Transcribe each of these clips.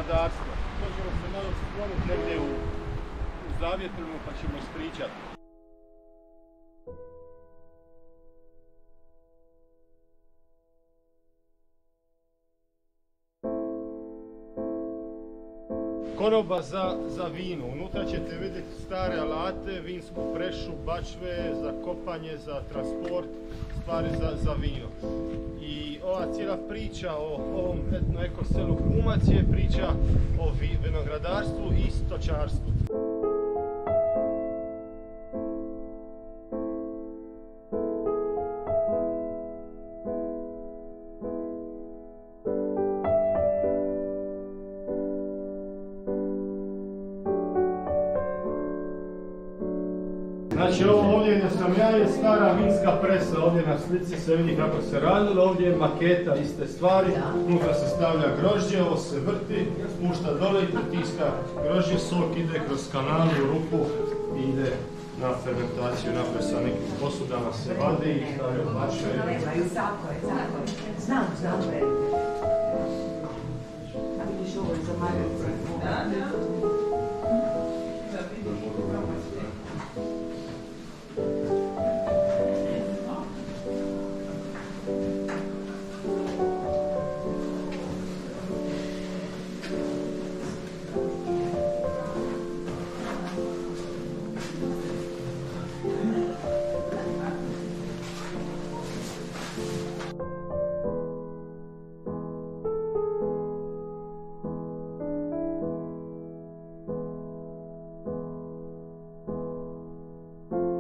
vinogradarstva. To ćemo se malo skloniti negdje u zavjetrinu pa ćemo ispričati. Konoba za vino. Unutra ćete vidjeti stare alate, vinsku prešu, bačve za kopanje, za transport, stvari za vino. I ova cijela priča o ovom etno-eko selu Humac je priča o vinogradarstvu i stočarstvu. Znači ovo ovdje gdje sam ja je stara vinska presa, ovdje na slici se vidi kako se radilo, ovdje je maketa iste stvari, unutra se stavlja grožđe, ovo se vrti, spušta dole i pritiska grožđe, sok ide kroz kanal u rupu i ide na fermentaciju, napred sa nekim posudama se vadi i stavlja u bačve. Znam. A vidiš ovo je za Marice.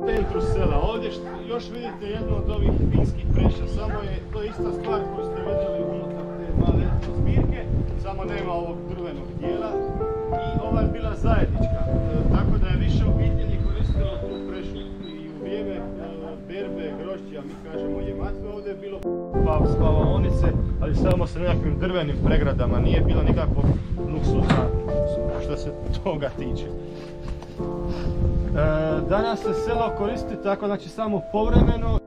Centru sela. Ovdje još vidite jednu od ovih vinskih preša, samo je to ista stvar koju ste vidjeli unutar te male zbirke, samo nema ovog drvenog dijela i ova je bila zajednička, tako da je više obitelji koristilo tu prešu i u vrijeme berbe, grožđa, mi kažemo jematve, ovdje je bilo spavaonice, ali samo sa nekakvim drvenim pregradama, nije bilo nikakvog luksusa što se toga tiče. Danas se selo koristi tako, znači samo povremeno.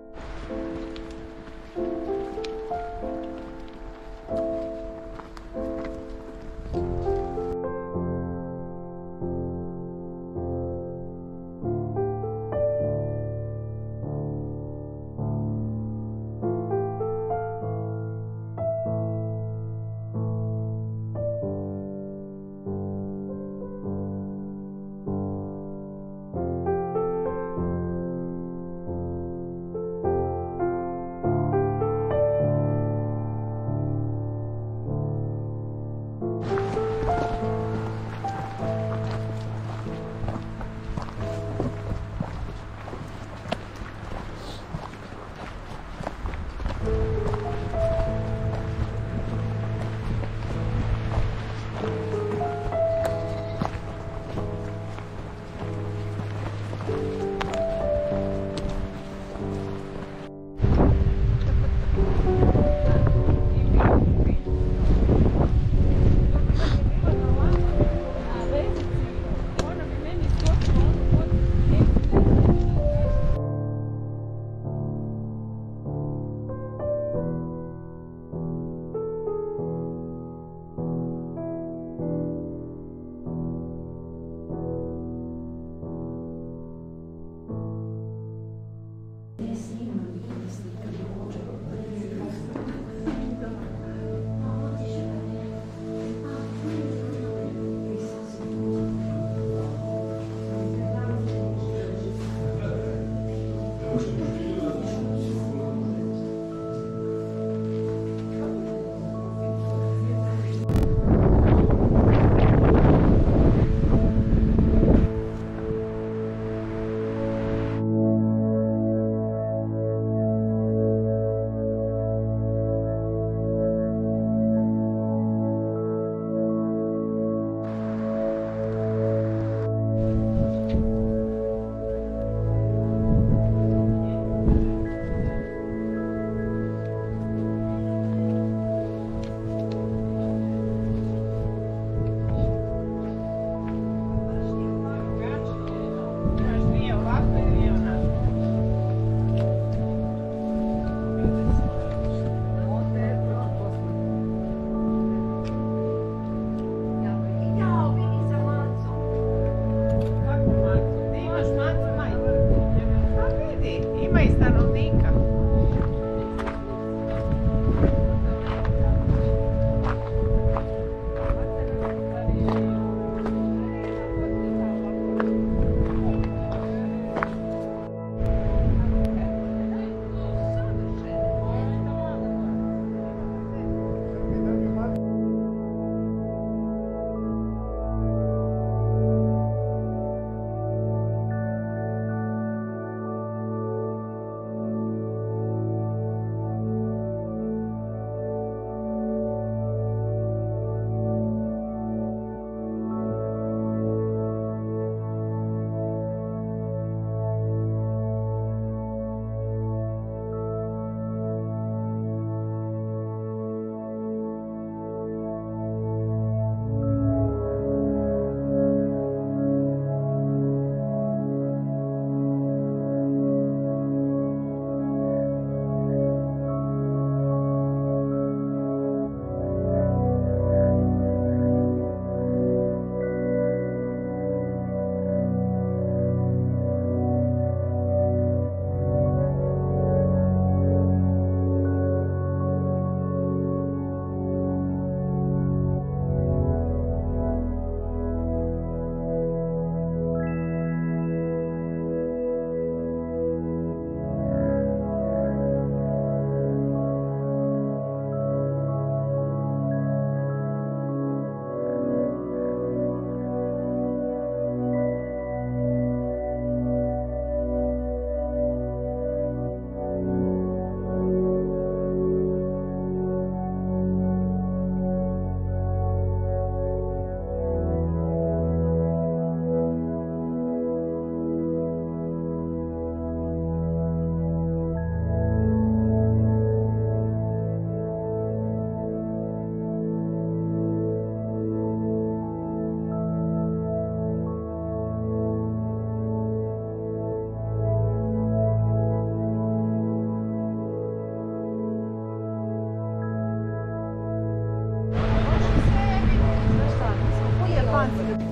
Hvala.